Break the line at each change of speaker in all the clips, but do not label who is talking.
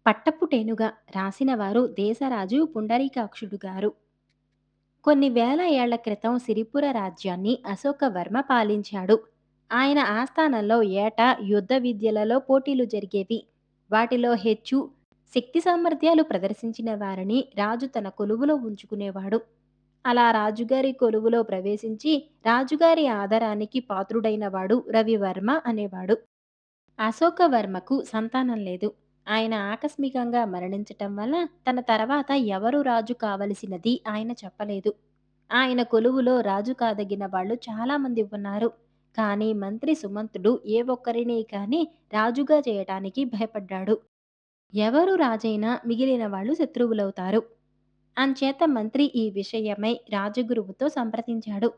పట్టపుటేనుగ రాసినవారు దేశరాజు పుండరీకాక్షుడు గారు. కొన్ని వేల ఏళ్ల క్రితం సిరిపుర రాజ్యాన్ని అశోకవర్మ పాలించాడు. ఆయన ఆస్థానంలో ఏటా యుద్ధ విద్యలలో పోటీలు జరిగేవి. వాటిలో హెచ్చు శక్తి సామర్థ్యాలు ప్రదర్శించిన వారిని రాజు తన కొలువులో ఉంచుకునేవాడు. అలా రాజుగారి కొలువులో ప్రవేశించి రాజుగారి ఆదరానికి పాత్రుడైనవాడు రవివర్మ అనేవాడు. అశోకవర్మకు సంతానం లేదు. ఆయన ఆకస్మికంగా మరణించటం వల్ల తన తర్వాత ఎవరు రాజు కావలసినది ఆయన చెప్పలేదు. ఆయన కొలువులో రాజు కాదగిన వాళ్ళు చాలామంది ఉన్నారు. కానీ మంత్రి సుమంతుడు ఏ ఒక్కరిని కానీ రాజుగా చేయటానికి భయపడ్డాడు. ఎవరు రాజైనా మిగిలిన వాళ్ళు శత్రువులవుతారు. అంచేత మంత్రి ఈ విషయమై రాజగురువుతో సంప్రదించాడు.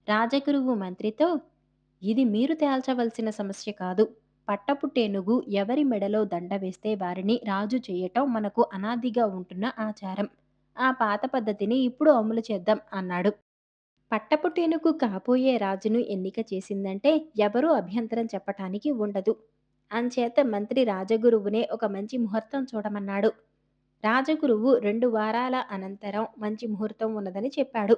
రాజగురువు మంత్రితో, ఇది మీరు తేల్చవలసిన సమస్య కాదు. పట్టపుటేనుగు ఎవరి మెడలో దండ వేస్తే వారిని రాజు చేయటం మనకు అనాదిగా ఉంటున్న ఆచారం. ఆ పాత పద్ధతిని ఇప్పుడు అమలు చేద్దాం అన్నాడు. పట్టపుటేనుగు కాబోయే రాజును ఎన్నిక చేసిందంటే ఎవరూ అభ్యంతరం చెప్పటానికి ఉండదు. అంచేత మంత్రి రాజగురువునే ఒక మంచి ముహూర్తం చూడమన్నాడు. రాజగురువు 2 వారాల అనంతరం మంచి ముహూర్తం ఉన్నదని చెప్పాడు.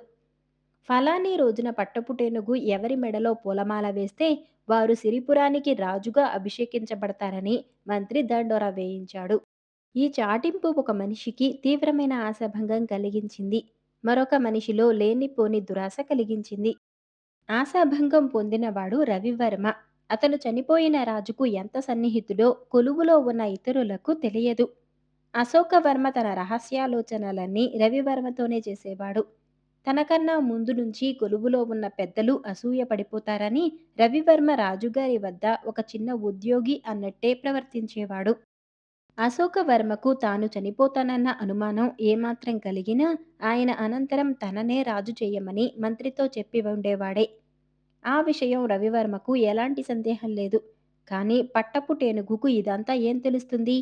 ఫలాని రోజున పట్టపుటేనుగు ఎవరి మెడలో పూలమాల వేస్తే వారు సిరిపురానికి రాజుగా అభిషేకించబడతారని మంత్రి దండోరా వేయించాడు. ఈ చాటింపు ఒక మనిషికి తీవ్రమైన ఆశాభంగం కలిగించింది. మరొక మనిషిలో లేనిపోని దురాశ కలిగించింది. ఆశాభంగం పొందినవాడు రవివర్మ. అతను చనిపోయిన రాజుకు ఎంత సన్నిహితుడో కొలువులో ఉన్న ఇతరులకు తెలియదు. అశోకవర్మ తన రహస్యాలోచనలన్నీ రవివర్మతోనే చేసేవాడు. తనకన్నా ముందు నుంచి కొలువులో ఉన్న పెద్దలు అసూయ పడిపోతారని రవివర్మ రాజుగారి వద్ద ఒక చిన్న ఉద్యోగి అన్నట్టే ప్రవర్తించేవాడు. అశోకవర్మకు తాను చనిపోతానన్న అనుమానం ఏమాత్రం కలిగినా ఆయన అనంతరం తననే రాజు చేయమని మంత్రితో చెప్పి ఉండేవాడే. ఆ విషయం రవివర్మకు ఎలాంటి సందేహం లేదు. కానీ పట్టపుటేనుగుకు ఇదంతా ఏం తెలుస్తుంది?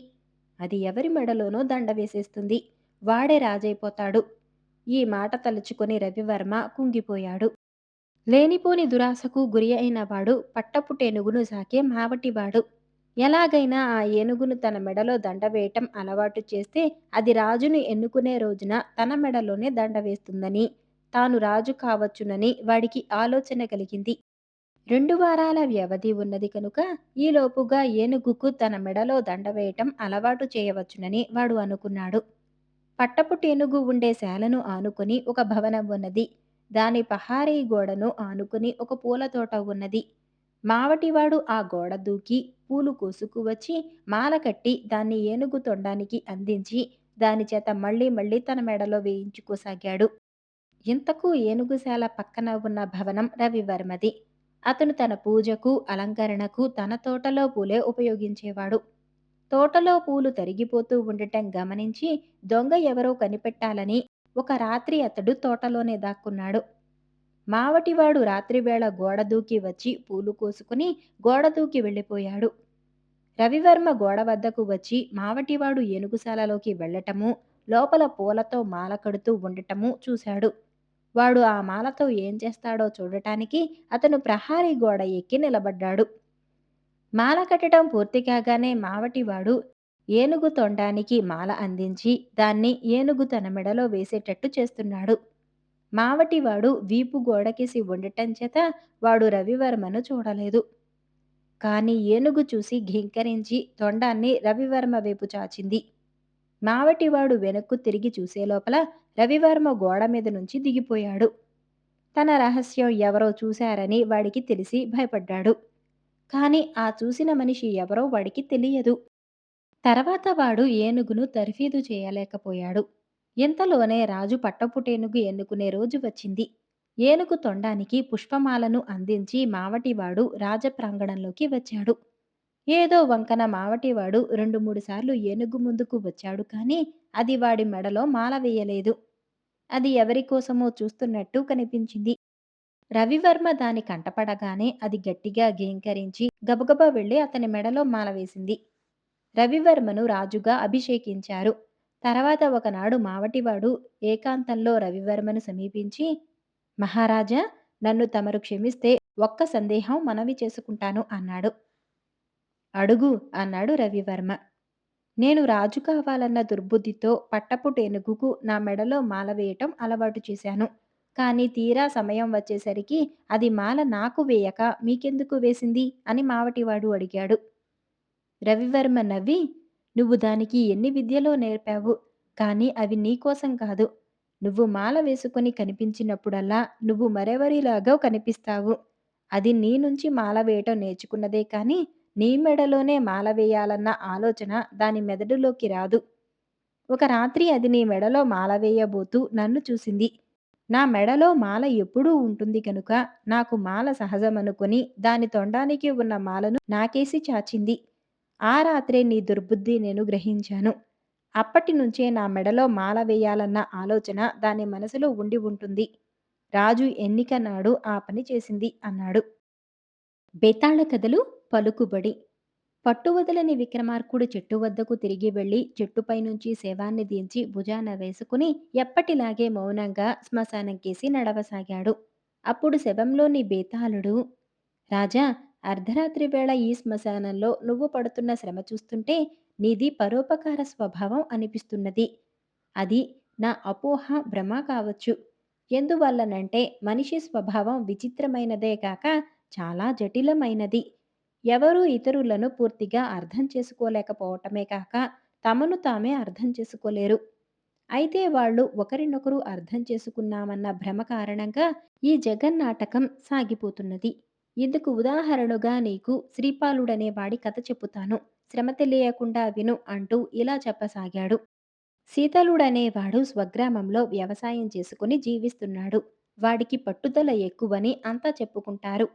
అది ఎవరి మెడలోనో దండ వేసేస్తుంది. వాడే రాజైపోతాడు. ఈ మాట తలుచుకొని రవివర్మ కుంగిపోయాడు. లేనిపోని దురాశకు గురి అయినవాడు పట్టపుటేనుగును సాకే మావటివాడు. ఎలాగైనా ఆ ఏనుగును తన మెడలో దండ వేయటం అలవాటు చేస్తే అది రాజును ఎన్నుకునే రోజున తన మెడలోనే దండ వేస్తుందని, తాను రాజు కావచ్చునని వాడికి ఆలోచన కలిగింది. 2 వారాల వ్యవధి ఉన్నది కనుక ఈలోపుగా ఏనుగుకు తన మెడలో దండ వేయటం అలవాటు చేయవచ్చునని వాడు అనుకున్నాడు. పట్టపుటేనుగు ఉండే శాలను ఆనుకుని ఒక భవనం ఉన్నది. దాని పహారీ గోడను ఆనుకుని ఒక పూల తోట ఉన్నది. మావటివాడు ఆ గోడ దూకి పూలు కోసుకువచ్చి మాల కట్టి దాన్ని ఏనుగు తొండానికి అందించి దాని చేత మళ్ళీ మళ్ళీ తన మెడలో వేయించుకోసాగాడు. ఇంతకు ఏనుగుశాల పక్కన ఉన్న భవనం రవివర్మది. అతను తన పూజకు అలంకరణకు తన తోటలో పూలే ఉపయోగించేవాడు. తోటలో పూలు తరిగిపోతూ ఉండటం గమనించి దొంగ ఎవరో కనిపెట్టాలని ఒక రాత్రి అతడు తోటలోనే దాక్కున్నాడు. మావటివాడు రాత్రివేళ గోడ దూకి వచ్చి పూలు కోసుకుని గోడ దూకి వెళ్ళిపోయాడు. రవివర్మ గోడ వద్దకు వచ్చి మావటివాడు ఏనుగుశాలలోకి వెళ్ళటము, లోపల పూలతో మాల కడుతూ ఉండటము చూశాడు. వాడు ఆ మాలతో ఏం చేస్తాడో చూడటానికి అతను ప్రహారీ గోడ ఎక్కి నిలబడ్డాడు. మాల కట్టడం పూర్తి కాగానే మావటివాడు ఏనుగు తొండానికి మాల అందించి దాన్ని ఏనుగు తన మెడలో వేసేటట్టు చేస్తున్నాడు. మావటివాడు వీపు గోడకేసి ఉండటం చేత వాడు రవివర్మను చూడలేదు. కాని ఏనుగు చూసి ఘీంకరించి తొండాన్ని రవివర్మ వైపు చాచింది. మావటివాడు వెనక్కు తిరిగి చూసే లోపల రవివర్మ గోడ మీద నుంచి దిగిపోయాడు. తన రహస్యం ఎవరో చూశారని వాడికి తెలిసి భయపడ్డాడు. కాని ఆ చూసిన మనిషి ఎవరో వాడికి తెలియదు. తర్వాత వాడు ఏనుగును తర్ఫీదు చేయలేకపోయాడు. ఇంతలోనే రాజు పట్టపుటేనుగు ఎన్నుకునే రోజు వచ్చింది. ఏనుగు తొండానికి పుష్పమాలను అందించి మావటివాడు రాజప్రాంగణంలోకి వచ్చాడు. ఏదో వంకన మావటివాడు 2, 3 సార్లు ఏనుగు ముందుకు వచ్చాడు కానీ అది వాడి మెడలో మాల వేయలేదు. అది ఎవరికోసమో చూస్తున్నట్టు కనిపించింది. రవివర్మ దాని కంటపడగానే అది గట్టిగా ఘీంకరించి గబగబా వెళ్లి అతని మెడలో మాల వేసింది. రవివర్మను రాజుగా అభిషేకించారు. తర్వాత ఒకనాడు మావటివాడు ఏకాంతంలో రవివర్మను సమీపించి, మహారాజా, నన్ను తమరు క్షమిస్తే ఒక్క సందేహం మనవి చేసుకుంటాను అన్నాడు. అడుగు అన్నాడు రవివర్మ. నేను రాజు కావాలన్న దుర్బుద్ధితో పట్టపుటేనుగుకు నా మెడలో మాల వేయటం అలవాటు చేశాను. కానీ తీరా సమయం వచ్చేసరికి అది మాల నాకు వేయక మీకెందుకు వేసింది అని మావటివాడు అడిగాడు. రవివర్మ నవ్వి, నువ్వు దానికి ఎన్ని విద్యలో నేర్పావు, కానీ అవి నీకోసం కాదు. నువ్వు మాల వేసుకొని కనిపించినప్పుడల్లా నువ్వు మరెవరిలాగో కనిపిస్తావు. అది నీ నుంచి మాల వేయటం నేర్చుకున్నదే కానీ నీ మెడలోనే మాల వేయాలన్న ఆలోచన దాని మెదడులోకి రాదు. ఒక రాత్రి అది నీ మెడలో మాల వేయబోతూ నన్ను చూసింది. నా మెడలో మాల ఎప్పుడూ ఉంటుంది కనుక నాకు మాల సహజమనుకొని దాని తొండానికి ఉన్న మాలను నాకేసి చాచింది. ఆ రాత్రే నీ దుర్బుద్ధి నేను గ్రహించాను. అప్పటి నుంచే నా మెడలో మాల వేయాలన్న ఆలోచన దాని మనసులో ఉండి ఉంటుంది. రాజు ఎన్నిక నాడు ఆ పని చేసింది అన్నాడు. బేతాళ కథలు పలుకుబడి. పట్టువదలని విక్రమార్కుడు చెట్టు వద్దకు తిరిగి వెళ్లి చెట్టుపై నుంచి శవాన్ని దించి భుజాన వేసుకుని ఎప్పటిలాగే మౌనంగా శ్మశానంకేసి నడవసాగాడు. అప్పుడు శవంలోని బేతాళుడు, రాజా, అర్ధరాత్రి వేళ ఈ శ్మశానంలో నువ్వు పడుతున్న శ్రమ చూస్తుంటే నీది పరోపకార స్వభావం అనిపిస్తున్నది. అది నా అపోహ, భ్రమ కావచ్చు. ఎందువల్లనంటే మనిషి స్వభావం విచిత్రమైనదే కాక చాలా జటిలమైనది. ఎవరూ ఇతరులను పూర్తిగా అర్థం చేసుకోలేకపోవటమే కాక తమను తామే అర్థం చేసుకోలేరు. అయితే వాళ్ళు ఒకరినొకరు అర్థం చేసుకున్నామన్న భ్రమ కారణంగా ఈ జగన్నాటకం సాగిపోతున్నది. ఇందుకు ఉదాహరణగా నీకు శ్రీపాలుడనే వాడి కథ చెప్పుతాను. శ్రమ తెలియకుండా విను అంటూ ఇలా చెప్పసాగాడు. శీతలుడనేవాడు స్వగ్రామంలో వ్యవసాయం చేసుకుని జీవిస్తున్నాడు. వాడికి పట్టుదల ఎక్కువని అంతా చెప్పుకుంటారు.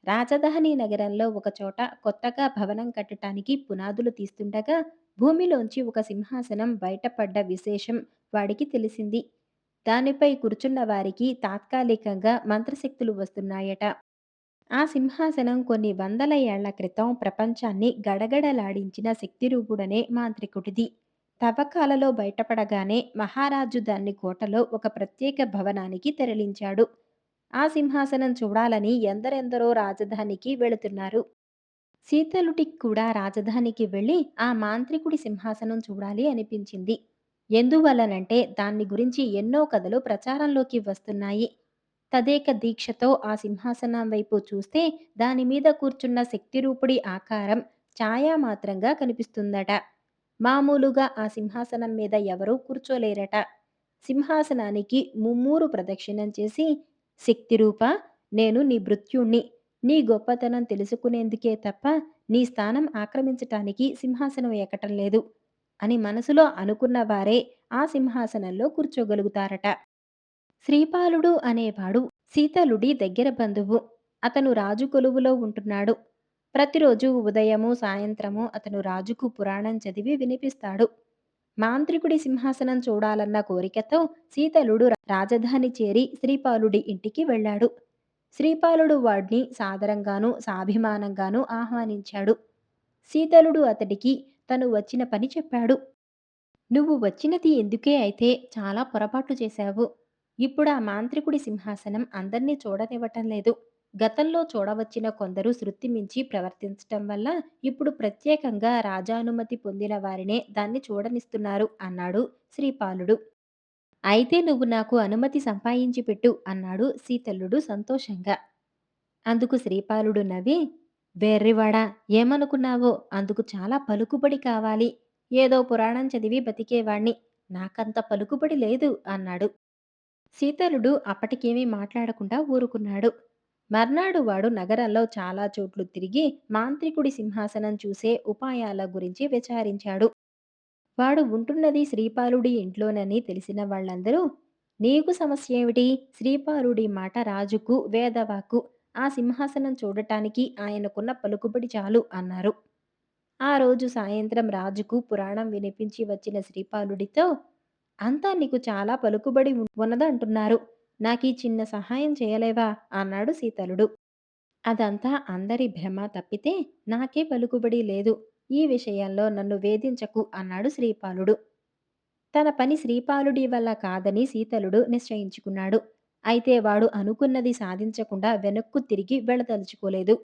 రాజధాని నగరంలో ఒకచోట కొత్తగా భవనం కట్టటానికి పునాదులు తీస్తుండగా భూమిలోంచి ఒక సింహాసనం బయటపడ్డ విశేషం వాడికి తెలిసింది. దానిపై కూర్చున్న వారికి తాత్కాలికంగా మంత్రశక్తులు వస్తున్నాయట. ఆ సింహాసనం కొన్ని వందల ఏళ్ల క్రితం ప్రపంచాన్ని గడగడలాడించిన శక్తిరూపుడనే మాంత్రికుడిది. తవ్వకాలలో బయటపడగానే మహారాజు దాన్ని కోటలో ఒక ప్రత్యేక భవనానికి తరలించాడు. ఆ సింహాసనం చూడాలని ఎందరెందరో రాజధానికి వెళుతున్నారు. శీతలుడికి కూడా రాజధానికి వెళ్ళి ఆ మాంత్రికుడి సింహాసనం చూడాలి అనిపించింది. ఎందువల్లనంటే దాన్ని గురించి ఎన్నో కథలు ప్రచారంలోకి వస్తున్నాయి. తదేక దీక్షతో ఆ సింహాసనం వైపు చూస్తే దాని మీద కూర్చున్న శక్తిరూపుడి ఆకారం ఛాయామాత్రంగా కనిపిస్తుందట. మామూలుగా ఆ సింహాసనం మీద ఎవరూ కూర్చోలేరట. సింహాసనానికి ముమ్మూరు ప్రదక్షిణం చేసి, శక్తిరూప, నేను నీ భృత్యుణ్ణి. నీ గొప్పతనం తెలుసుకునేందుకే తప్ప నీ స్థానం ఆక్రమించటానికి సింహాసనం ఎక్కటం లేదు అని మనసులో అనుకున్న వారే ఆ సింహాసనంలో కూర్చోగలుగుతారట. శ్రీపాలుడు అనేవాడు శీతలుడి దగ్గర బంధువు. అతను రాజు కొలువులో ఉంటున్నాడు. ప్రతిరోజు ఉదయము సాయంత్రము అతను రాజుకు పురాణం చదివి వినిపిస్తాడు. మాంత్రికుడి సింహాసనం చూడాలన్న కోరికతో శీతలుడు రాజధాని చేరి శ్రీపాలుడి ఇంటికి వెళ్ళాడు. శ్రీపాలుడు వాడిని సాదరంగానూ సాభిమానంగానూ ఆహ్వానించాడు. శీతలుడు అతడికి తను వచ్చిన పని చెప్పాడు. నువ్వు వచ్చినది ఎందుకే అయితే చాలా పొరపాటు చేశావు. ఇప్పుడు ఆ మాంత్రికుడి సింహాసనం అందర్నీ చూడనివ్వటం లేదు. గతంలో చూడవచ్చిన కొందరు శృతి మించి ప్రవర్తించటం వల్ల ఇప్పుడు ప్రత్యేకంగా రాజానుమతి పొందిన వారినే దాన్ని చూడనిస్తున్నారు అన్నాడు శ్రీపాలుడు. అయితే నువ్వు నాకు అనుమతి సంపాదించి పెట్టు అన్నాడు శీతలుడు సంతోషంగా. అందుకు శ్రీపాలుడు నవ్వి, వెర్రివాడా, ఏమనుకున్నావో, అందుకు చాలా పలుకుబడి కావాలి. ఏదో పురాణం చదివి బతికేవాణ్ణి. నాకంత పలుకుబడి లేదు అన్నాడు. శీతలుడు అప్పటికేమీ మాట్లాడకుండా ఊరుకున్నాడు. మర్నాడు వాడు నగరంలో చాలా చోట్లు తిరిగి మాంత్రికుడి సింహాసనం చూసే ఉపాయాల గురించి విచారించాడు. వాడు ఉంటున్నది శ్రీపాలుడి ఇంట్లోనని తెలిసిన వాళ్ళందరూ, నీకు సమస్య ఏమిటి? శ్రీపాలుడి మాట రాజుకు వేదవాక్కు. ఆ సింహాసనం చూడటానికి ఆయనకున్న పలుకుబడి చాలు అన్నారు. ఆ రోజు సాయంత్రం రాజుకు పురాణం వినిపించి వచ్చిన శ్రీపాలుడితో, అంతా నీకు చాలా పలుకుబడి ఉన్నదంటున్నారు. నాకీ చిన్న సహాయం చేయలేవా అన్నాడు శీతలుడు. అదంతా అందరి భ్రమ తప్పితే నాకే పలుకుబడి లేదు. ఈ విషయంలో నన్ను వేధించకు అన్నాడు శ్రీపాలుడు. తన పని శ్రీపాలుడి వల్ల కాదని శీతలుడు నిశ్చయించుకున్నాడు. అయితే వాడు అనుకున్నది సాధించకుండా వెనక్కు తిరిగి వెళ్ళదలుచుకోలేదు.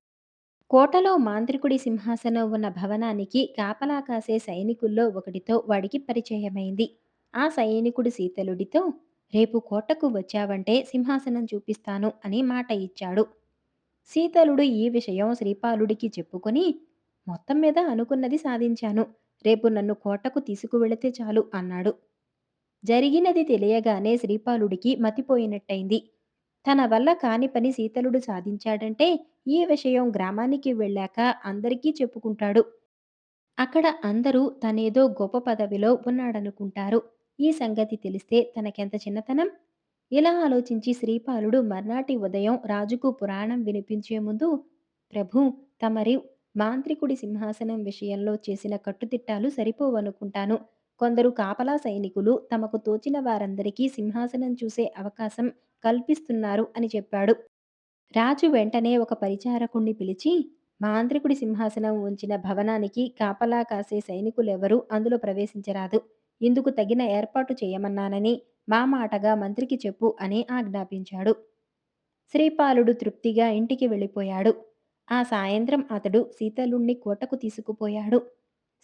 కోటలో మాంత్రికుడి సింహాసనం ఉన్న భవనానికి కాపలా కాసే సైనికుల్లో ఒకడితో వాడికి పరిచయమైంది. ఆ సైనికుడు శీతలుడితో, రేపు కోటకు వచ్చావంటే సింహాసనం చూపిస్తాను అని మాట ఇచ్చాడు. శీతలుడు ఈ విషయం శ్రీపాలుడికి చెప్పుకొని, మొత్తం మీద అనుకున్నది సాధించాను. రేపు నన్ను కోటకు తీసుకువెళితే చాలు అన్నాడు. జరిగినది తెలియగానే శ్రీపాలుడికి మతిపోయినట్టయింది. తన వల్ల కాని పని శీతలుడు సాధించాడంటే ఈ విషయం గ్రామానికి వెళ్ళాక అందరికీ చెప్పుకుంటాడు. అక్కడ అందరూ తనేదో గొప్ప పదవిలో ఉన్నాడనుకుంటారు. ఈ సంగతి తెలిస్తే తనకెంత చిన్నతనం? ఇలా ఆలోచించి శ్రీపాలుడు మర్నాటి ఉదయం రాజుకు పురాణం వినిపించే ముందు, ప్రభూ, తమరి మాంత్రికుడి సింహాసనం విషయంలో చేసిన కట్టుదిట్టాలు సరిపోవనుకుంటాను. కొందరు కాపలా సైనికులు తమకు తోచిన వారందరికీ సింహాసనం చూసే అవకాశం కల్పిస్తున్నారు అని చెప్పాడు. రాజు వెంటనే ఒక పరిచారకుణ్ణి పిలిచి, మాంత్రికుడి సింహాసనం ఉంచిన భవనానికి కాపలా కాసే సైనికులెవరూ అందులో ప్రవేశించరాదు. ఇందుకు తగిన ఏర్పాటు చేయమన్నానని మా మాటగా మంత్రికి చెప్పు అని ఆజ్ఞాపించాడు. శ్రీపాలుడు తృప్తిగా ఇంటికి వెళ్ళిపోయాడు. ఆ సాయంత్రం అతడు శీతలుణ్ణి కోటకు తీసుకుపోయాడు.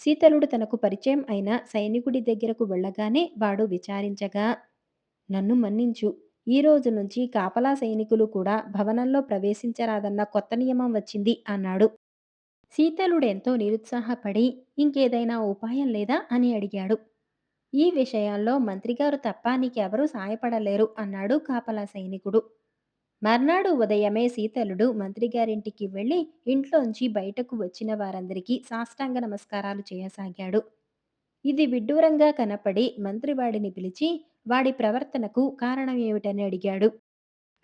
శీతలుడు తనకు పరిచయం అయిన సైనికుడి దగ్గరకు వెళ్ళగానే వాడు విచారించగా, నన్ను మన్నించు. ఈ రోజు నుంచి కాపలా సైనికులు కూడా భవనంలో ప్రవేశించరాదన్న కొత్త నియమం వచ్చింది అన్నాడు. శీతలుడెంతో నిరుత్సాహపడి, ఇంకేదైనా ఉపాయం లేదా అని అడిగాడు. ఈ విషయాల్లో మంత్రిగారు తప్ప నీకెవరూ సాయపడలేరు అన్నాడు కాపలా సైనికుడు. మర్నాడు ఉదయమే శీతలుడు మంత్రిగారింటికి వెళ్ళి ఇంట్లోంచి బయటకు వచ్చిన వారందరికీ సాష్టాంగ నమస్కారాలు చేయసాగాడు. ఇది విడ్డూరంగా కనపడి మంత్రి వాడిని పిలిచి వాడి ప్రవర్తనకు కారణం ఏమిటని అడిగాడు.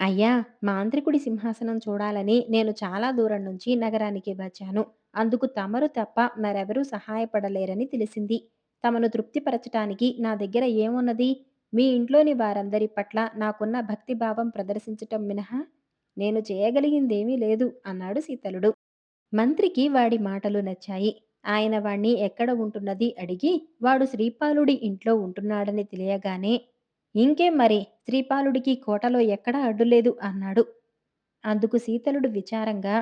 అయ్యా, మాంత్రికుడి సింహాసనం చూడాలని నేను చాలా దూరం నుంచి నగరానికి వచ్చాను. అందుకు తమరు తప్ప మరెవరూ సహాయపడలేరని తెలిసింది. తమను తృప్తిపరచటానికి నా దగ్గర ఏమున్నది? మీ ఇంట్లోని వారందరి పట్ల నాకున్న భక్తిభావం ప్రదర్శించటం మినహా నేను చేయగలిగిందేమీ లేదు అన్నాడు శీతలుడు. మంత్రికి వాడి మాటలు నచ్చాయి. ఆయన వాణ్ణి ఎక్కడ ఉంటున్నది అడిగి వాడు శ్రీపాలుడి ఇంట్లో ఉంటున్నాడని తెలియగానే, ఇంకేం మరి, శ్రీపాలుడికి కోటలో ఎక్కడా అడ్డులేదు అన్నాడు. అందుకు శీతలుడు విచారంగా,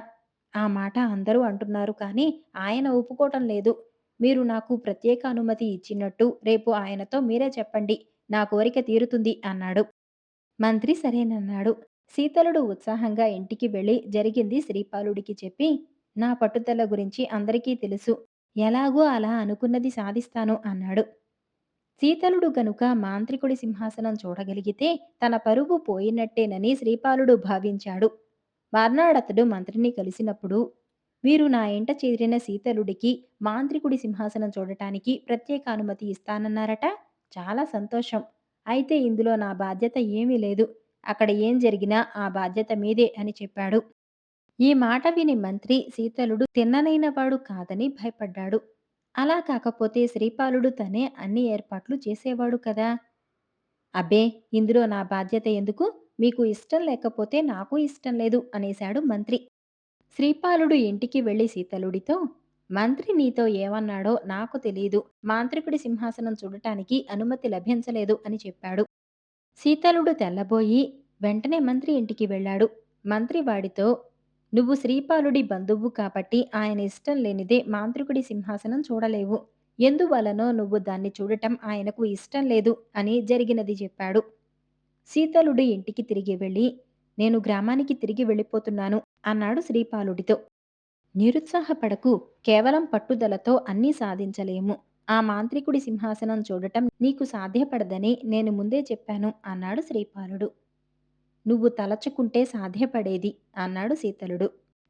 ఆ మాట అందరూ అంటున్నారు కానీ ఆయన ఒప్పుకోవటం లేదు. మీరు నాకు ప్రత్యేక అనుమతి ఇచ్చినట్టు రేపు ఆయనతో మీరే చెప్పండి. నా కోరిక తీరుతుంది అన్నాడు. మంత్రి సరేనన్నాడు. శీతలుడు ఉత్సాహంగా ఇంటికి వెళ్ళి జరిగింది శ్రీపాలుడికి చెప్పి, నా పట్టుదల గురించి అందరికీ తెలుసు. ఎలాగో అలా అనుకున్నది సాధిస్తాను అన్నాడు. శీతలుడు గనుక మాంత్రికుడి సింహాసనం చూడగలిగితే తన పరువు పోయినట్టేనని శ్రీపాలుడు భావించాడు. మర్నాడతడు మంత్రిని కలిసినప్పుడు, మీరు నా ఇంట చేరిన శీతలుడికి మాంత్రికుడి సింహాసనం చూడటానికి ప్రత్యేక అనుమతి ఇస్తానన్నారట. చాలా సంతోషం. అయితే ఇందులో నా బాధ్యత ఏమీ లేదు. అక్కడ ఏం జరిగినా ఆ బాధ్యత మీదే అని చెప్పాడు. ఈ మాట విని మంత్రి శీతలుడు తిన్ననైనవాడు కాదని భయపడ్డాడు. అలా కాకపోతే శ్రీపాలుడు తనే అన్ని ఏర్పాట్లు చేసేవాడు కదా. అబ్బే, ఇందులో నా బాధ్యత ఎందుకు? మీకు ఇష్టం లేకపోతే నాకు ఇష్టం లేదు అనేశాడు మంత్రి. శ్రీపాలుడు ఇంటికి వెళ్లి శీతలుడితో, మంత్రి నీతో ఏమన్నాడో నాకు తెలీదు. మాంత్రికుడి సింహాసనం చూడటానికి అనుమతి లభించలేదు అని చెప్పాడు. శీతలుడు తెల్లబోయి వెంటనే మంత్రి ఇంటికి వెళ్ళాడు. మంత్రి వాడితో, నువ్వు శ్రీపాలుడి బంధువు కాబట్టి ఆయన ఇష్టం లేనిదే మాంత్రికుడి సింహాసనం చూడలేవు. ఎందువలనో నువ్వు దాన్ని చూడటం ఆయనకు ఇష్టం లేదు అని జరిగినది చెప్పాడు. శీతలుడు ఇంటికి తిరిగి వెళ్ళి, నేను గ్రామానికి తిరిగి వెళ్ళిపోతున్నాను అన్నాడు శ్రీపాలుడితో. నిరుత్సాహపడకు. కేవలం పట్టుదలతో అన్నీ సాధించలేము. ఆ మాంత్రికుడి సింహాసనం చూడటం నీకు సాధ్యపడదని నేను ముందే చెప్పాను అన్నాడు శ్రీపాలుడు. నువ్వు తలచుకుంటే సాధ్యపడేది అన్నాడు శీతలుడు.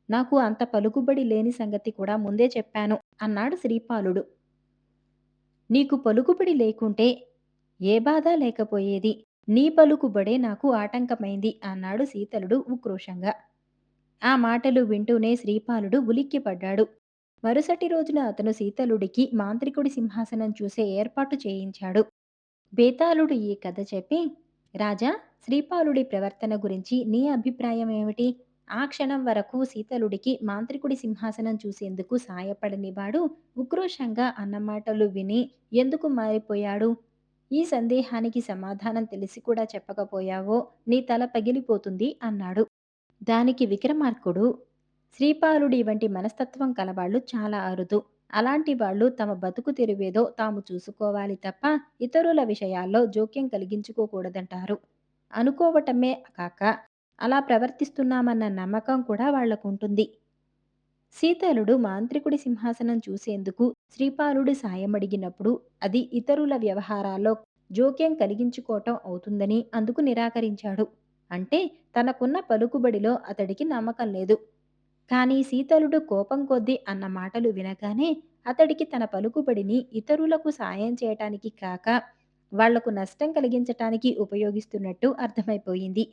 నాకు అంత పలుకుబడి లేని సంగతి కూడా ముందే చెప్పాను అన్నాడు శ్రీపాలుడు. నీకు పలుకుబడి లేకుంటే ఏ బాధ లేకపోయేది. నీ పలుకుబడే నాకు ఆటంకమైంది అన్నాడు శీతలుడు ఉక్రోషంగా. ఆ మాటలు వింటూనే శ్రీపాలుడు ఉలిక్కిపడ్డాడు. మరుసటి రోజున అతను శీతలుడికి మాంత్రికుడి సింహాసనం చూసే ఏర్పాటు చేయించాడు. బేతాళుడు ఈ కథ చెప్పి, రాజా, శ్రీపాలుడి ప్రవర్తన గురించి నీ అభిప్రాయం ఏమిటి? ఆ క్షణం వరకు శీతలుడికి మాంత్రికుడి సింహాసనం చూసేందుకు సాయపడనివాడు ఉక్రోషంగా అన్న మాటలు విని ఎందుకు మారిపోయాడు? ఈ సందేహానికి సమాధానం తెలిసి కూడా చెప్పకపోయావో నీ తల పగిలిపోతుంది అన్నాడు. దానికి విక్రమార్కుడు, శ్రీపాలుడి వంటి మనస్తత్వం కలవాళ్ళు చాలా అరుదు. అలాంటి వాళ్ళు తమ బతుకు తెరువేదో తాము చూసుకోవాలి తప్ప ఇతరుల విషయాల్లో జోక్యం కలిగించుకోకూడదంటారు. అనుకోవటమే కాక అలా ప్రవర్తిస్తున్నామన్న నమ్మకం కూడా వాళ్లకుంటుంది. శీతలుడు మాంత్రికుడి సింహాసనం చూసేందుకు శ్రీపాలుడి సాయమడిగినప్పుడు అది ఇతరుల వ్యవహారాల్లో జోక్యం కలిగించుకోవటం అవుతుందని అందుకు నిరాకరించాడు. అంటే తనకున్న పలుకుబడిలో అతడికి నమ్మకం లేదు. కానీ శీతలుడు కోపం కొద్దీ అన్న మాటలు వినగానే అతడికి తన పలుకుబడిని ఇతరులకు సాయం చేయటానికి కాక వాళ్లకు నష్టం కలిగించటానికి ఉపయోగిస్తున్నట్టు అర్థమైపోయింది.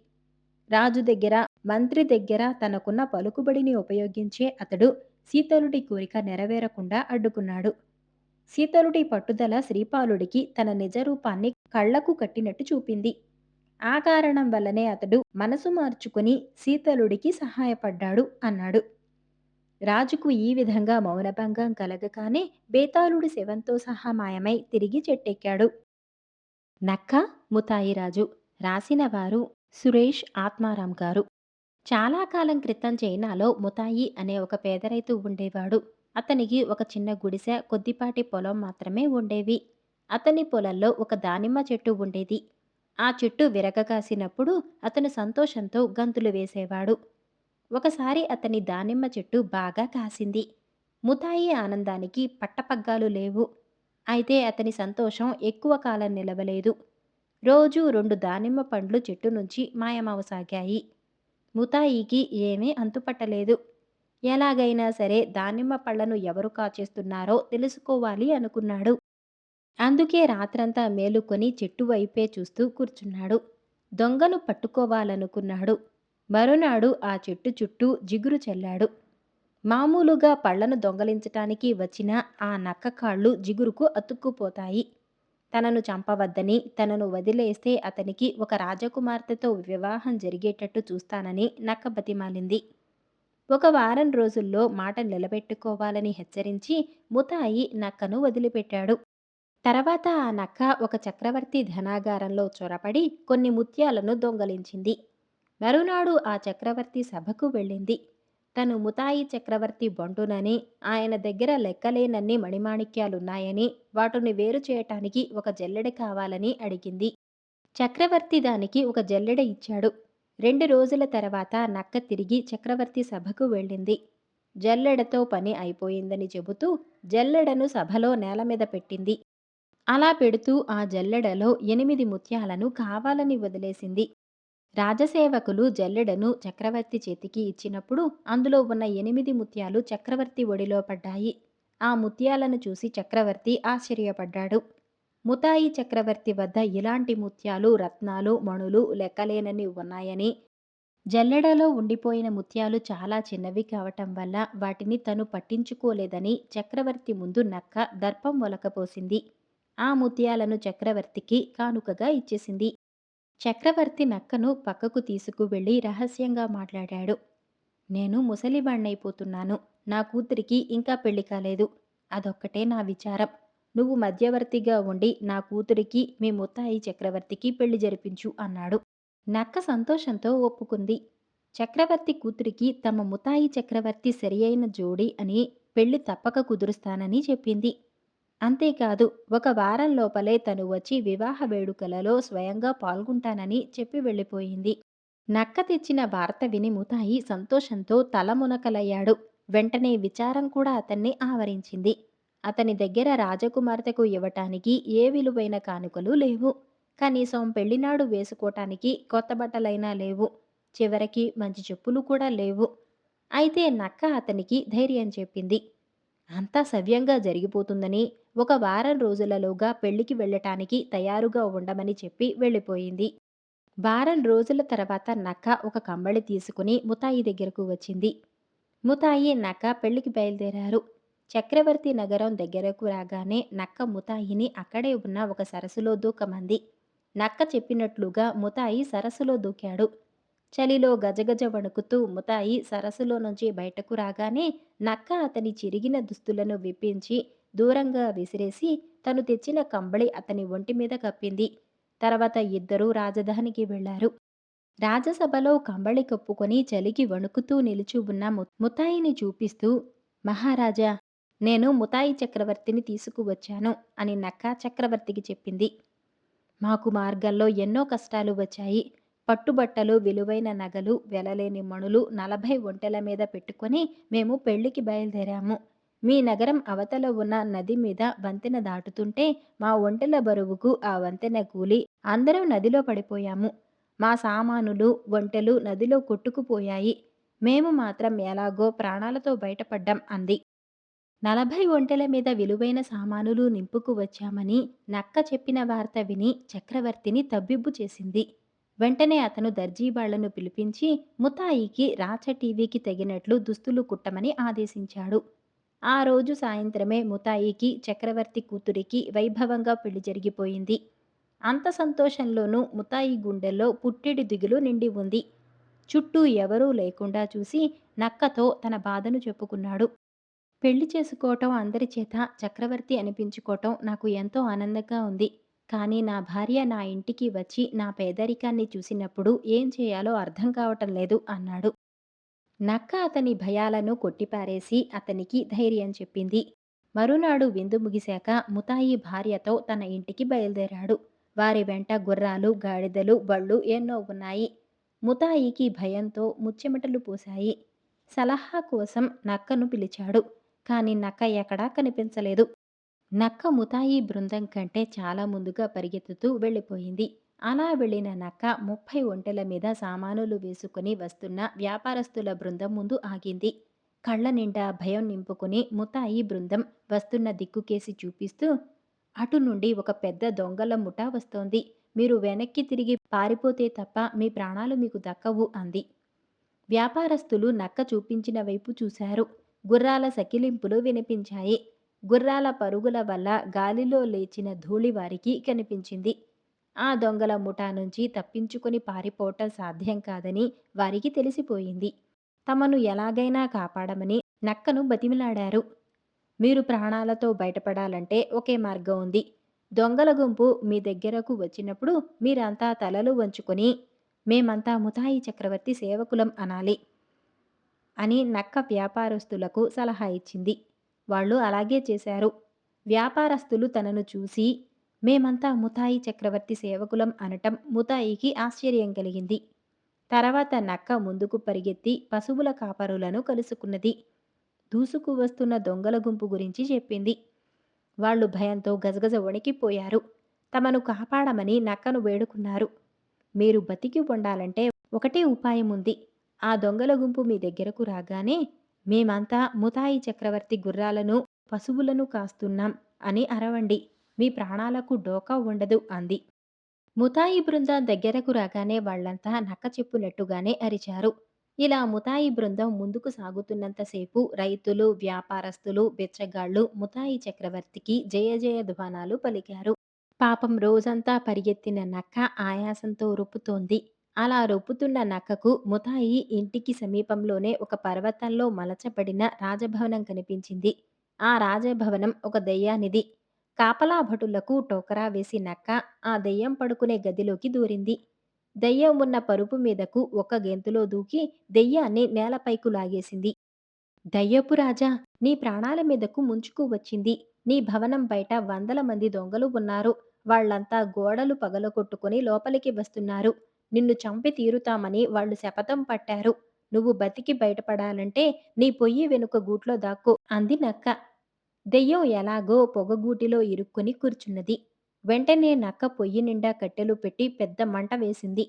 రాజు దగ్గర, మంత్రి దగ్గర తనకున్న పలుకుబడిని ఉపయోగించే అతడు శీతలుడి కోరిక నెరవేరకుండా అడ్డుకున్నాడు. శీతలుడి పట్టుదల శ్రీపాలుడికి తన నిజరూపాన్ని కళ్లకు కట్టినట్టు చూపింది. ఆ కారణం వల్లనే అతడు మనసు మార్చుకుని శీతలుడికి సహాయపడ్డాడు అన్నాడు. రాజుకు ఈ విధంగా మౌనభంగం కలగగానే బేతాళుడి శవంతో సహా మాయమై తిరిగి చెట్టెక్కాడు. నక్క ముతాయిరాజు రాసిన వారు సురేష్ ఆత్మారాం గారు. చాలా కాలం క్రితం చైనాలో ముతాయి అనే ఒక పేద రైతు ఉండేవాడు. అతనికి ఒక చిన్న గుడిసె, కొద్దిపాటి పొలం మాత్రమే ఉండేవి. అతని పొలంలో ఒక దానిమ్మ చెట్టు ఉండేది. ఆ చెట్టు విరగకాసినప్పుడు అతను సంతోషంతో గంతులు వేసేవాడు. ఒకసారి అతని దానిమ్మ చెట్టు బాగా కాసింది. ముతాయి ఆనందానికి పట్టపగ్గాలు లేవు. అయితే అతని సంతోషం ఎక్కువ కాలం నిలవలేదు. రోజూ 2 దానిమ్మ పండ్లు చెట్టు నుంచి మాయమవసాగాయి. ముతాయికి ఏమీ అంతుపట్టలేదు. ఎలాగైనా సరే దానిమ్మ పళ్లను ఎవరు కాచేస్తున్నారో తెలుసుకోవాలి అనుకున్నాడు. అందుకే రాత్రంతా మేలుకొని చెట్టు వైపే చూస్తూ కూర్చున్నాడు. దొంగను పట్టుకోవాలనుకున్నాడు. మరునాడు ఆ చెట్టు చుట్టూ జిగురు చల్లాడు. మామూలుగా పళ్లను దొంగలించటానికి వచ్చిన ఆ నక్క కాళ్ళు జిగురుకు అతుక్కుపోతాయి. తనను చంపవద్దని, తనను వదిలేస్తే అతనికి ఒక రాజకుమార్తెతో వివాహం జరిగేటట్టు చూస్తానని నక్క బతిమాలింది. ఒక వారం రోజుల్లో మాట నిలబెట్టుకోవాలని హెచ్చరించి ముతాయి నక్కను వదిలిపెట్టాడు. తర్వాత ఆ నక్క ఒక చక్రవర్తి ధనాగారంలో చొరబడి కొన్ని ముత్యాలను దొంగలించింది. మరునాడు ఆ చక్రవర్తి సభకు వెళ్ళింది. తను ముతాయి చక్రవర్తి బంటునని, ఆయన దగ్గర లెక్కలేనన్ని మణిమాణిక్యాలున్నాయని, వాటిని వేరు చేయటానికి ఒక జల్లెడ కావాలని అడిగింది. చక్రవర్తి దానికి ఒక జల్లెడ ఇచ్చాడు. 2 రోజుల తర్వాత నక్క తిరిగి చక్రవర్తి సభకు వెళ్ళింది. జల్లెడతో పని అయిపోయిందని చెబుతూ జల్లెడను సభలో నేల మీద పెట్టింది. అలా పెడుతూ ఆ జల్లెడలో 8 ముత్యాలను కావాలని వదిలేసింది. రాజసేవకులు జల్లెడను చక్రవర్తి చేతికి ఇచ్చినప్పుడు అందులో ఉన్న 8 ముత్యాలు చక్రవర్తి ఒడిలో పడ్డాయి. ఆ ముత్యాలను చూసి చక్రవర్తి ఆశ్చర్యపడ్డాడు. ముతాయి చక్రవర్తి వద్ద ఇలాంటి ముత్యాలు, రత్నాలు, మణులు లెక్కలేనన్ని ఉన్నాయని, జల్లెడలో ఉండిపోయిన ముత్యాలు చాలా చిన్నవి కావటం వల్ల వాటిని తను పట్టించుకోలేదని చక్రవర్తి ముందు నక్క దర్పం ఒలకపోసింది. ఆ ముత్యాలను చక్రవర్తికి కానుకగా ఇచ్చేసింది. చక్రవర్తి నక్కను పక్కకు తీసుకువెళ్ళి రహస్యంగా మాట్లాడాడు. నేను ముసలివాణ్ణైపోతున్నాను. నా కూతురికి ఇంకా పెళ్లి కాలేదు. అదొక్కటే నా విచారం. నువ్వు మధ్యవర్తిగా ఉండి నా కూతురికి మీ ముత్తాయి చక్రవర్తికి పెళ్లి జరిపించు అన్నాడు. నక్క సంతోషంతో ఒప్పుకుంది. చక్రవర్తి కూతురికి తమ ముతాయి చక్రవర్తి సరియైన జోడి అని పెళ్లి తప్పక కుదురుస్తానని చెప్పింది. అంతేకాదు ఒక వారం లోపలే తను వచ్చి వివాహ వేడుకలలో స్వయంగా పాల్గొంటానని చెప్పి వెళ్ళిపోయింది. నక్క తెచ్చిన వార్త విని ముతాయి సంతోషంతో తలమునకలయ్యాడు. వెంటనే విచారం కూడా అతన్ని ఆవరించింది. అతని దగ్గర రాజకుమార్తెకు ఇవ్వటానికి ఏ విలువైన కానుకలు లేవు. కనీసం పెళ్లినాడు వేసుకోటానికి కొత్త బట్టలైనా లేవు. చివరికి మంచి చెప్పులు కూడా లేవు. అయితే నక్క అతనికి ధైర్యం చెప్పింది. అంతా సవ్యంగా జరిగిపోతుందని, ఒక వారం రోజులలోగా పెళ్లికి వెళ్ళటానికి తయారుగా ఉండమని చెప్పి వెళ్ళిపోయింది. వారం రోజుల తర్వాత నక్క ఒక కంబళి తీసుకుని ముతాయి దగ్గరకు వచ్చింది. ముతాయి నక్క పెళ్లికి బయలుదేరారు. చక్రవర్తి నగరం దగ్గరకు రాగానే నక్క ముతాయిని అక్కడే ఉన్న ఒక సరస్సులో దూకమంది. నక్క చెప్పినట్లుగా ముతాయి సరస్సులో దూకాడు. చలిలో గజగజ వణుకుతూ ముతాయి సరస్సులో నుంచి బయటకు రాగానే నక్క అతని చిరిగిన దుస్తులను విప్పించి దూరంగా విసిరేసి తను తెచ్చిన కంబళి అతని ఒంటి మీద కప్పింది. తర్వాత ఇద్దరూ రాజధానికి వెళ్లారు. రాజసభలో కంబళి కప్పుకొని చలికి వణుకుతూ నిలుచు ఉన్న ముతాయిని చూపిస్తూ, మహారాజా, నేను ముతాయి చక్రవర్తిని తీసుకువచ్చాను అని నక్క చక్రవర్తికి చెప్పింది. మాకు మార్గంలో ఎన్నో కష్టాలు వచ్చాయి. పట్టుబట్టలు, విలువైన నగలు, వెలలేని మణులు 40 ఒంటెల మీద పెట్టుకొని మేము పెళ్లికి బయలుదేరాము. మీ నగరం అవతల ఉన్న నది మీద వంతెన దాటుతుంటే మా ఒంటెల బరువుకు ఆ వంతెన కూలి అందరం నదిలో పడిపోయాము. మా సామానులు, ఒంటెలు నదిలో కొట్టుకుపోయాయి. మేము మాత్రం ఎలాగో ప్రాణాలతో బయటపడ్డాం అంది. 40 ఒంటెల మీద విలువైన సామానులు నింపుకు వచ్చామని నక్క చెప్పిన వార్త విని చక్రవర్తిని తబ్బిబ్బు చేసింది. వెంటనే అతను దర్జీవాళ్లను పిలిపించి ముతాయికి రాచ టీవీకి తగినట్లు దుస్తులు కుట్టమని ఆదేశించాడు. ఆ రోజు సాయంత్రమే ముతాయికి చక్రవర్తి కూతురికి వైభవంగా పెళ్లి జరిగిపోయింది. అంత సంతోషంలోనూ ముతాయి గుండెల్లో పుట్టెడు దిగులు నిండి ఉంది. చుట్టూ ఎవరూ లేకుండా చూసి నక్కతో తన బాధను చెప్పుకున్నాడు. పెళ్లి చేసుకోవటం అందరి చేత చక్రవర్తి అనిపించుకోవటం నాకు ఎంతో ఆనందంగా ఉంది. కానీ నా భార్య నా ఇంటికి వచ్చి నా పేదరికాన్ని చూసినప్పుడు ఏం చేయాలో అర్థం కావటం లేదు అన్నాడు. నక్క అతని భయాలను కొట్టిపారేసి అతనికి ధైర్యం చెప్పింది. మరునాడు విందు ముగిశాక ముతాయి భార్యతో తన ఇంటికి బయలుదేరాడు. వారి వెంట గుర్రాలు, గాడిదలు, బళ్ళు ఎన్నో ఉన్నాయి. ముతాయికి భయంతో ముచ్చెమటలు పోశాయి. సలహా కోసం నక్కను పిలిచాడు. కాని నక్క ఎక్కడా కనిపించలేదు. నక్క ముతాయి బృందం కంటే చాలా ముందుగా పరిగెత్తుతూ వెళ్ళిపోయింది. అలా వెళ్ళిన నక్క 30 ఒంటెల మీద సామానులు వేసుకుని వస్తున్న వ్యాపారస్తుల బృందం ముందు ఆగింది. కళ్ళ నిండా భయం నింపుకుని ముతాయి బృందం వస్తున్న దిక్కుకేసి చూపిస్తూ, అటు నుండి ఒక పెద్ద దొంగల ముఠా వస్తోంది. మీరు వెనక్కి తిరిగి పారిపోతే తప్ప మీ ప్రాణాలు మీకు దక్కవు అంది. వ్యాపారస్తులు నక్క చూపించిన వైపు చూశారు. గుర్రాల సకిలింపులు వినిపించాయి. గుర్రాల పరుగుల వల్ల గాలిలో లేచిన ధూళి వారికి కనిపించింది. ఆ దొంగల ముఠా నుంచి తప్పించుకొని పారిపోవటం సాధ్యం కాదని వారికి తెలిసిపోయింది. తమను ఎలాగైనా కాపాడమని నక్కను బతిమిలాడారు. మీరు ప్రాణాలతో బయటపడాలంటే ఒకే మార్గం ఉంది. దొంగల గుంపు మీ దగ్గరకు వచ్చినప్పుడు మీరంతా తలలు వంచుకొని మేమంతా ముతాయి చక్రవర్తి సేవకులం అనాలి అని నక్క వ్యాపారస్తులకు సలహా ఇచ్చింది. వాళ్ళు అలాగే చేశారు. వ్యాపారస్తులు తనను చూసి మేమంతా ముతాయి చక్రవర్తి సేవకులం అనటం ముతాయికి ఆశ్చర్యం కలిగింది. తర్వాత నక్క ముందుకు పరిగెత్తి పశువుల కాపరులను కలుసుకున్నది. దూసుకు వస్తున్న దొంగల గుంపు గురించి చెప్పింది. వాళ్ళు భయంతో గజగజ వణికిపోయారు. తమను కాపాడమని నక్కను వేడుకున్నారు. మీరు బతికి ఉండాలంటే ఒకటే ఉపాయం ఉంది. ఆ దొంగల గుంపు మీ దగ్గరకు రాగానే మేమంతా ముతాయి చక్రవర్తి గుర్రాలను, పశువులను కాస్తున్నాం అని అరవండి. మీ ప్రాణాలకు డోకా ఉండదు అంది. ముతాయి బృందం దగ్గరకు రాగానే వాళ్ళంతా నక్క చెప్పినట్టుగానే అరిచారు. ఇలా ముతాయి బృందం ముందుకు సాగుతున్నంతసేపు రైతులు, వ్యాపారస్తులు, బెచ్చగాళ్ళు ముతాయి చక్రవర్తికి జయ జయ ధ్వానాలు పలికారు. పాపం రోజంతా పరిగెత్తిన నక్క ఆయాసంతో రొప్పుతోంది. అలా రొప్పుతున్న నక్కకు ముతాయి ఇంటికి సమీపంలోనే ఒక పర్వతంలో మలచబడిన రాజభవనం కనిపించింది. ఆ రాజభవనం ఒక దెయ్యానిది. కాపలా భటులకు టోకరా వేసి నక్క ఆ దెయ్యం పడుకునే గదిలోకి దూరింది. దెయ్యం ఉన్న పరుపు మీదకు ఒక్క గెంతులో దూకి దెయ్యాన్ని నేలపైకు లాగేసింది. దయ్యపు రాజా, నీ ప్రాణాల మీదకు ముంచుకు వచ్చింది. నీ భవనం బయట వందల మంది దొంగలు ఉన్నారు. వాళ్ళంతా గోడలు పగలగొట్టుకుని లోపలికి వస్తున్నారు. నిన్ను చంపి తీరుతామని వాళ్ళు శపథం పట్టారు. నువ్వు బతికి బయటపడాలంటే నీ పొయ్యి వెనుక గూట్లో దాక్కో అంది నక్క. దెయ్యం ఎలాగో పొగగూటిలో ఇరుక్కుని కూర్చున్నది. వెంటనే నక్క పొయ్యి నిండా కట్టెలు పెట్టి పెద్ద మంట వేసింది.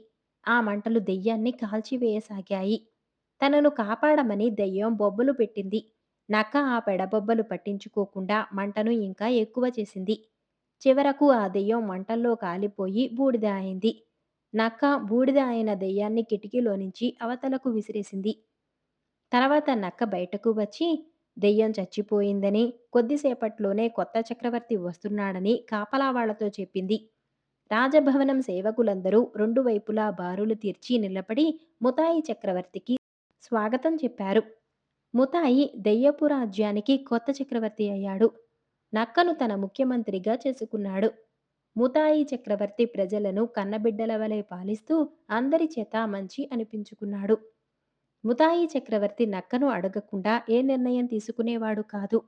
ఆ మంటలు దెయ్యాన్ని కాల్చివేయసాగాయి. తనను కాపాడమని దెయ్యం బొబ్బలు పెట్టింది. నక్క ఆ పెడబొబ్బలు పట్టించుకోకుండా మంటను ఇంకా ఎక్కువ చేసింది. చివరకు ఆ దెయ్యం మంటల్లో కాలిపోయి బూడిద అయింది. నక్క బూడిద అయిన దెయ్యాన్ని కిటికీలోంచి అవతలకు విసిరేసింది. తర్వాత నక్క బయటకు వచ్చి దెయ్యం చచ్చిపోయిందని, కొద్దిసేపట్లోనే కొత్త చక్రవర్తి వస్తున్నాడని కాపలా వాళ్లతో చెప్పింది. రాజభవనం సేవకులందరూ రెండు వైపులా బారులు తీర్చి నిలబడి ముతాయి చక్రవర్తికి స్వాగతం చెప్పారు. ముతాయి దెయ్యపు రాజ్యానికి కొత్త చక్రవర్తి అయ్యాడు. నక్కను తన ముఖ్యమంత్రిగా చేసుకున్నాడు. ముతాయి చక్రవర్తి ప్రజలను కన్నబిడ్డల వలె పాలిస్తూ అందరి చేత మంచి అనిపించుకున్నాడు. ముతాయి చక్రవర్తి నక్కను అడగకుండా ఏ నిర్ణయం తీసుకునేవాడు కాదు.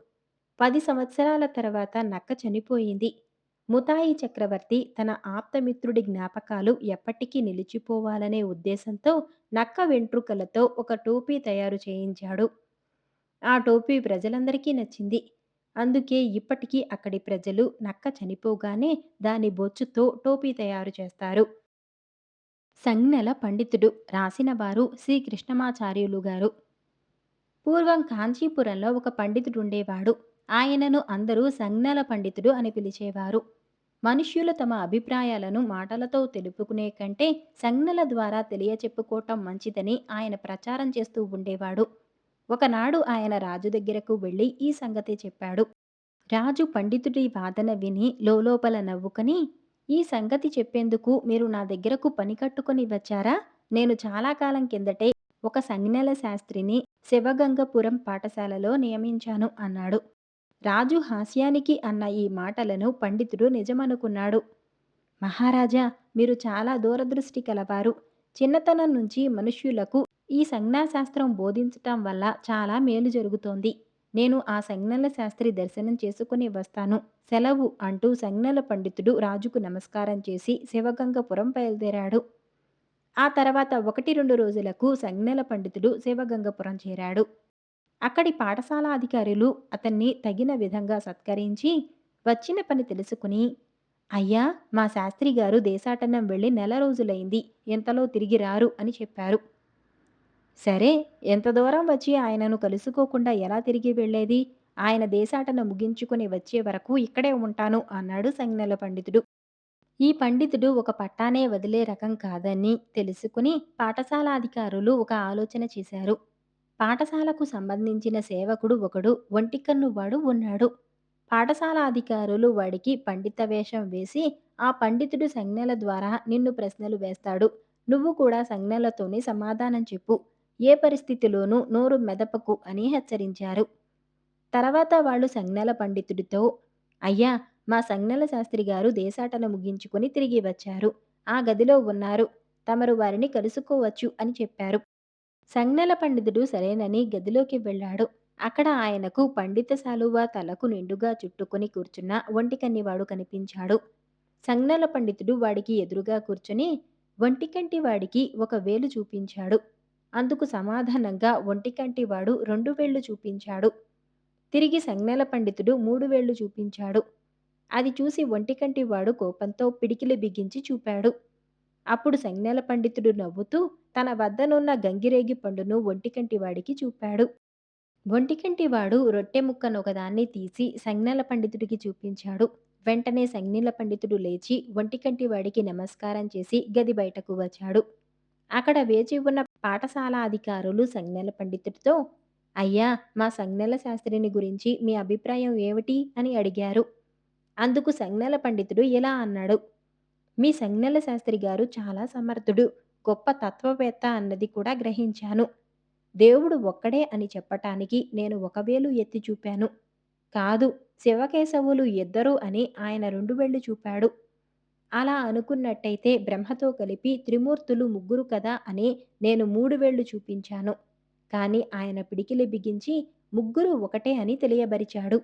10 సంవత్సరాల తర్వాత నక్క చనిపోయింది. ముతాయి చక్రవర్తి తన ఆప్తమిత్రుడి జ్ఞాపకాలు ఎప్పటికీ నిలిచిపోవాలనే ఉద్దేశంతో నక్క వెంట్రుకలతో ఒక టోపీ తయారు చేయించాడు. ఆ టోపీ ప్రజలందరికీ నచ్చింది. అందుకే ఇప్పటికీ అక్కడి ప్రజలు నక్క చనిపోగానే దాని బొచ్చుతో టోపీ తయారు చేస్తారు. సంజ్ఞల పండితుడు రాసినవారు శ్రీ కృష్ణమాచార్యులు గారు. పూర్వం కాంచీపురంలో ఒక పండితుడుండేవాడు. ఆయనను అందరూ సంజ్ఞల పండితుడు అని పిలిచేవారు. మనుష్యులు తమ అభిప్రాయాలను మాటలతో తెలుపుకునే కంటే సంజ్ఞల ద్వారా తెలియచెప్పుకోవటం మంచిదని ఆయన ప్రచారం చేస్తూ ఉండేవాడు. ఒకనాడు ఆయన రాజు దగ్గరకు వెళ్ళి ఈ సంగతి చెప్పాడు. రాజు పండితుడి వాదన విని లోలోపల నవ్వుకొని, ఈ సంగతి చెప్పేందుకు మీరు నా దగ్గరకు పని కట్టుకొని వచ్చారా? నేను చాలా కాలం కిందటే ఒక సంజ్ఞల శాస్త్రిని శివగంగపురం పాఠశాలలో నియమించాను అన్నాడు. రాజు హాస్యానికి అన్న ఈ మాటలను పండితుడు నిజమనుకున్నాడు. మహారాజా, మీరు చాలా దూరదృష్టి కలవారు. చిన్నతనం నుంచి మనుష్యులకు ఈ సంజ్ఞాశాస్త్రం బోధించటం వల్ల చాలా మేలు జరుగుతోంది. నేను ఆ సంజ్ఞల శాస్త్రి దర్శనం చేసుకుని వస్తాను. సెలవు అంటూ సంజ్ఞల పండితుడు రాజుకు నమస్కారం చేసి శివగంగపురం బయలుదేరాడు. ఆ తర్వాత 1-2 రోజులకు సంజ్ఞల పండితుడు శివగంగపురం చేరాడు. అక్కడి పాఠశాల అధికారులు అతన్ని తగిన విధంగా సత్కరించి వచ్చిన పని తెలుసుకుని, అయ్యా, మా శాస్త్రి గారు దేశాటనం వెళ్ళి నెల రోజులైంది, ఇంతలో తిరిగి రారు అని చెప్పారు. సరే, ఎంత దూరం వచ్చి ఆయనను కలుసుకోకుండా ఎలా తిరిగి వెళ్ళేది? ఆయన దేశాటన ముగించుకుని వచ్చే వరకు ఇక్కడే ఉంటాను అన్నాడు సంజ్ఞల పండితుడు. ఈ పండితుడు ఒక పట్టానే వదిలే రకం కాదని తెలుసుకుని పాఠశాల అధికారులు ఒక ఆలోచన చేశారు. పాఠశాలకు సంబంధించిన సేవకుడు ఒకడు ఒంటికన్నువాడు ఉన్నాడు. పాఠశాల అధికారులు వాడికి పండిత వేషం వేసి, ఆ పండితుడు సంజ్ఞల ద్వారా నిన్ను ప్రశ్నలు వేస్తాడు. నువ్వు కూడా సంజ్ఞలతోనే సమాధానం చెప్పు. ఏ పరిస్థితిలోనూ నోరు మెదపకు అని హెచ్చరించారు. తర్వాత వాళ్ళు సంజ్ఞల పండితుడితో, అయ్యా, మా సంజ్ఞల శాస్త్రి గారు దేశాటన ముగించుకొని తిరిగి వచ్చారు. ఆ గదిలో ఉన్నారు. తమరు వారిని కలుసుకోవచ్చు అని చెప్పారు. సంజ్ఞల పండితుడు సరేనని గదిలోకి వెళ్ళాడు. అక్కడ ఆయనకు పండిత శాలువా తలకు నిండుగా చుట్టుకొని కూర్చున్న ఒంటికన్నివాడు కనిపించాడు. సంజ్ఞల పండితుడు వాడికి ఎదురుగా కూర్చుని ఒంటికంటి వాడికి ఒక వేలు చూపించాడు. అందుకు సమాధానంగా ఒంటికంటివాడు 2 వేళ్లు చూపించాడు. తిరిగి సంజ్ఞల పండితుడు 3 వేళ్లు చూపించాడు. అది చూసి ఒంటికంటివాడు కోపంతో పిడికిలి బిగించి చూపాడు. అప్పుడు సంజ్ఞల పండితుడు నవ్వుతూ తన వద్దనున్న గంగిరేగి పండును ఒంటికంటివాడికి చూపాడు. ఒంటికంటివాడు రొట్టె ముక్కనొకదాన్ని తీసి సంజ్ఞల పండితుడికి చూపించాడు. వెంటనే సంజ్ఞల పండితుడు లేచి ఒంటికంటివాడికి నమస్కారం చేసి గది బయటకు వచ్చాడు. అక్కడ వేచి ఉన్న పాఠశాల అధికారులు సంజ్ఞల పండితుడితో, అయ్యా, మా సంజ్ఞల శాస్త్రిని గురించి మీ అభిప్రాయం ఏమిటి అని అడిగారు. అందుకు సంజ్ఞల పండితుడు ఇలా అన్నాడు. మీ సంజ్ఞల శాస్త్రి గారు చాలా సమర్థుడు, గొప్ప తత్వవేత్త అన్నది కూడా గ్రహించాను. దేవుడు ఒక్కడే అని చెప్పటానికి నేను ఒక వేలు ఎత్తి చూపాను. కాదు, శివకేశవులు ఇద్దరు అని ఆయన 2 వేళ్లు చూపాడు. అలా అనుకున్నట్టయితే బ్రహ్మతో కలిపి త్రిమూర్తులు ముగ్గురు కదా అని నేను 3 వేళ్లు చూపించాను. కానీ ఆయన పిడికిలి బిగించి ముగ్గురు ఒకటే అని తెలియబరిచాడు.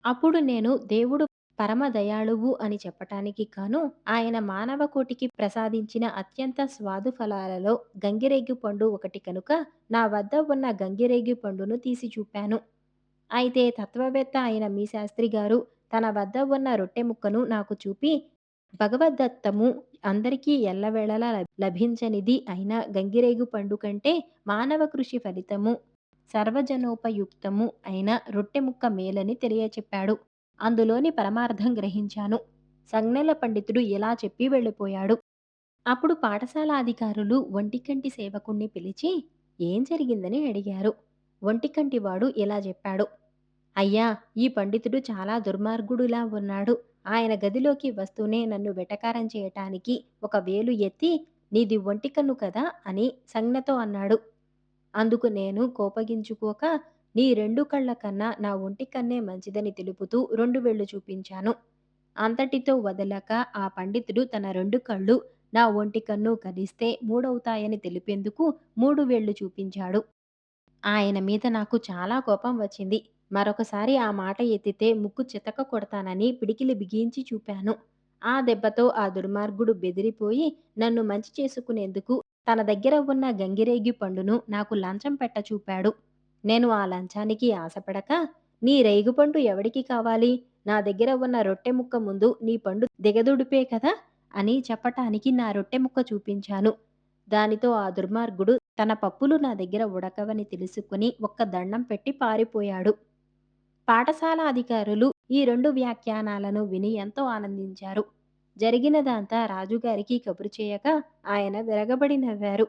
అప్పుడు నేను దేవుడు పరమ దయాళువు అని చెప్పటానికి కాను ఆయన మానవ కోటికి ప్రసాదించిన అత్యంత స్వాదు ఫలాలలో గంగిరేగి పండు ఒకటి కనుక నా వద్ద ఉన్న గంగిరేగి పండును తీసి చూపాను. అయితే తత్వవేత్త అయిన మీ శాస్త్రి గారు తన వద్ద ఉన్న రొట్టె ముక్కను నాకు చూపి, భగవద్దత్తము అందరికీ ఎల్లవేళలా లభించనిది అయిన గంగిరేగు పండు కంటే మానవ కృషి ఫలితము సర్వజనోపయుక్తము అయిన రొట్టె ముక్క మేలని తెలియచెప్పాడు. అందులోని పరమార్థం గ్రహించాను. సంజ్ఞల పండితుడు ఇలా చెప్పి వెళ్ళిపోయాడు. అప్పుడు పాఠశాల అధికారులు ఒంటికంటి సేవకుణ్ణి పిలిచి ఏం జరిగిందని అడిగారు. ఒంటికంటివాడు ఇలా చెప్పాడు. అయ్యా, ఈ పండితుడు చాలా దుర్మార్గుడులా ఉన్నాడు. ఆయన గదిలోకి వస్తూనే నన్ను వెటకారం చేయటానికి ఒక వేలు ఎత్తి, నీది ఒంటికన్ను కదా అని సంజ్ఞతో అన్నాడు. అందుకు నేను కోపగించుకోక, నీ 2 కళ్ళ కన్నా నా ఒంటి కన్నే మంచిదని తెలుపుతూ 2 వేళ్లు చూపించాను. అంతటితో వదలక ఆ పండితుడు తన 2 కళ్ళు నా ఒంటి కన్ను కలిస్తే మూడవుతాయని తెలిపేందుకు 3 వేళ్లు చూపించాడు. ఆయన మీద నాకు చాలా కోపం వచ్చింది. మరొకసారి ఆ మాట ఎత్తితే ముక్కు చితక కొడతానని పిడికిలి బిగించి చూపాను. ఆ దెబ్బతో ఆ దుర్మార్గుడు బెదిరిపోయి నన్ను మంచి చేసుకునేందుకు తన దగ్గర ఉన్న గంగిరేగి పండును నాకు లంచం పెట్ట చూపాడు. నేను ఆ లంచానికి ఆశపడక, "నీ రేగుపండు ఎవడికి కావాలి? నా దగ్గర ఉన్న రొట్టె ముక్క ముందు నీ పండు దిగదుడిపే కదా" అని చెప్పటానికి నా రొట్టె ముక్క చూపించాను. దానితో ఆ దుర్మార్గుడు తన పప్పులు నా దగ్గర ఉడకవని తెలుసుకుని ఒక్క దండం పెట్టి పారిపోయాడు. పాఠశాల అధికారులు ఈ 2 వ్యాఖ్యానాలను విని ఎంతో ఆనందించారు. జరిగినదంతా రాజుగారికి కబురు చేయగా ఆయన విరగబడి నవ్వారు.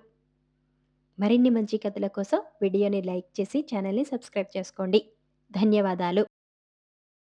మరిన్ని మంచి కథల కోసం వీడియోని లైక్ చేసి ఛానల్‌ని సబ్స్క్రైబ్ చేసుకోండి. ధన్యవాదాలు.